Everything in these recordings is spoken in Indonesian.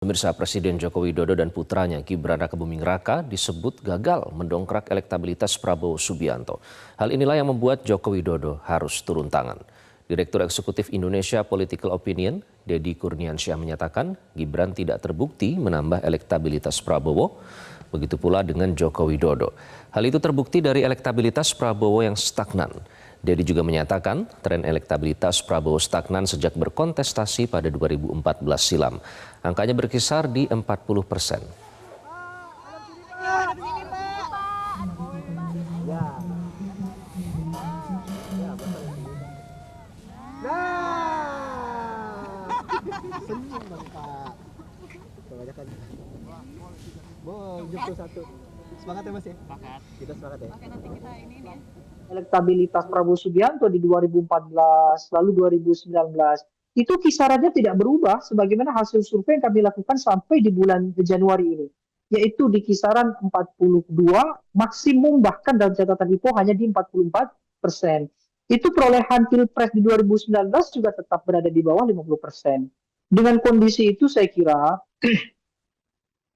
Pemirsa, Presiden Joko Widodo dan putranya Gibran Rakabuming Raka disebut gagal mendongkrak elektabilitas Prabowo Subianto. Hal inilah yang membuat Joko Widodo harus turun tangan. Direktur Eksekutif Indonesia Political Opinion, Deddy Kurniansyah menyatakan Gibran tidak terbukti menambah elektabilitas Prabowo, begitu pula dengan Joko Widodo. Hal itu terbukti dari elektabilitas Prabowo yang stagnan. Deddy juga menyatakan tren elektabilitas Prabowo stagnan sejak berkontestasi pada 2014 silam. Angkanya berkisar di 40%. Senyum dong Pak. Kebanyakan. Jemput satu. Semangat ya Mas ya? Semangat. Kita semangat ya. Oke, nanti kita ini nih. Elektabilitas Prabowo Subianto di 2014 lalu 2019 itu kisarannya tidak berubah sebagaimana hasil survei yang kami lakukan sampai di bulan Januari ini, yaitu di kisaran 42, maksimum bahkan dalam catatan IPO hanya di 44%. Itu perolehan Pilpres di 2019 juga tetap berada di bawah 50%. Dengan kondisi itu saya kira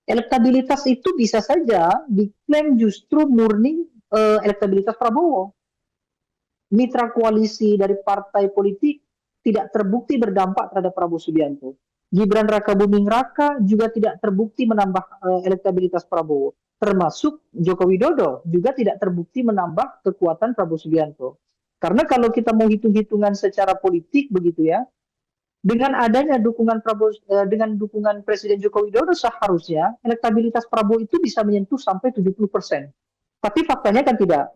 elektabilitas itu bisa saja diklaim justru murni elektabilitas Prabowo. Mitra koalisi dari partai politik tidak terbukti berdampak terhadap Prabowo Subianto. Gibran Rakabuming Raka juga tidak terbukti menambah elektabilitas Prabowo. Termasuk Joko Widodo juga tidak terbukti menambah kekuatan Prabowo Subianto. Karena kalau kita mau hitung-hitungan secara politik begitu ya, dengan adanya dukungan Prabowo dengan dukungan Presiden Joko Widodo seharusnya elektabilitas Prabowo itu bisa menyentuh sampai 70%. Tapi faktanya kan tidak.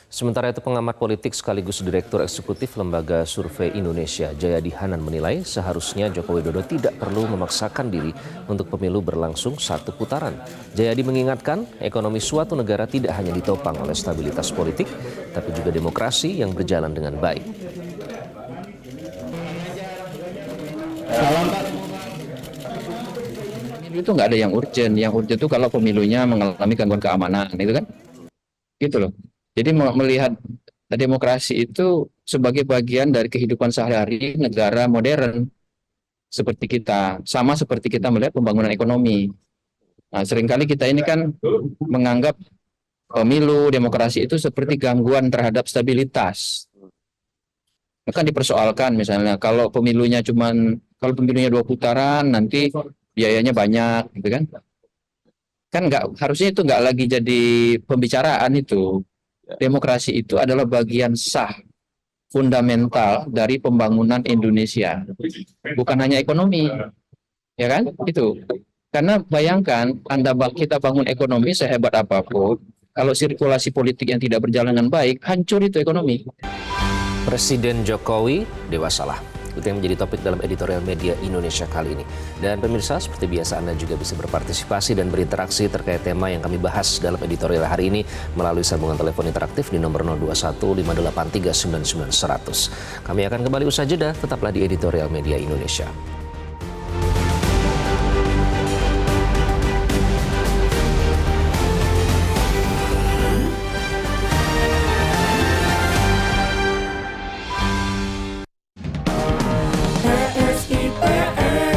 Sementara itu pengamat politik sekaligus Direktur Eksekutif Lembaga Survei Indonesia, Jayadi Hanan menilai seharusnya Joko Widodo tidak perlu memaksakan diri untuk pemilu berlangsung satu putaran. Jayadi mengingatkan ekonomi suatu negara tidak hanya ditopang oleh stabilitas politik, tapi juga demokrasi yang berjalan dengan baik. Pemilu itu nggak ada yang urgent itu kalau pemilunya mengalami gangguan keamanan, itu kan, gitu loh. Jadi melihat demokrasi itu sebagai bagian dari kehidupan sehari-hari negara modern seperti kita, sama seperti kita melihat pembangunan ekonomi. Nah, seringkali kita ini kan menganggap pemilu demokrasi itu seperti gangguan terhadap stabilitas. Kan dipersoalkan misalnya kalau pemilunya 2 putaran nanti biayanya banyak, gitu kan? Kan harusnya itu nggak lagi jadi pembicaraan itu. Demokrasi itu adalah bagian sah, fundamental dari pembangunan Indonesia, bukan hanya ekonomi, ya kan? Itu karena bayangkan kita bangun ekonomi sehebat apapun, kalau sirkulasi politik yang tidak berjalan dengan baik, hancur itu ekonomi. Presiden Jokowi dewasalah. Itu yang menjadi topik dalam editorial media Indonesia kali ini. Dan pemirsa, seperti biasa Anda juga bisa berpartisipasi dan berinteraksi terkait tema yang kami bahas dalam editorial hari ini melalui sambungan telepon interaktif di nomor 021 583 99 100. Kami akan kembali usai jeda, tetaplah di editorial media Indonesia.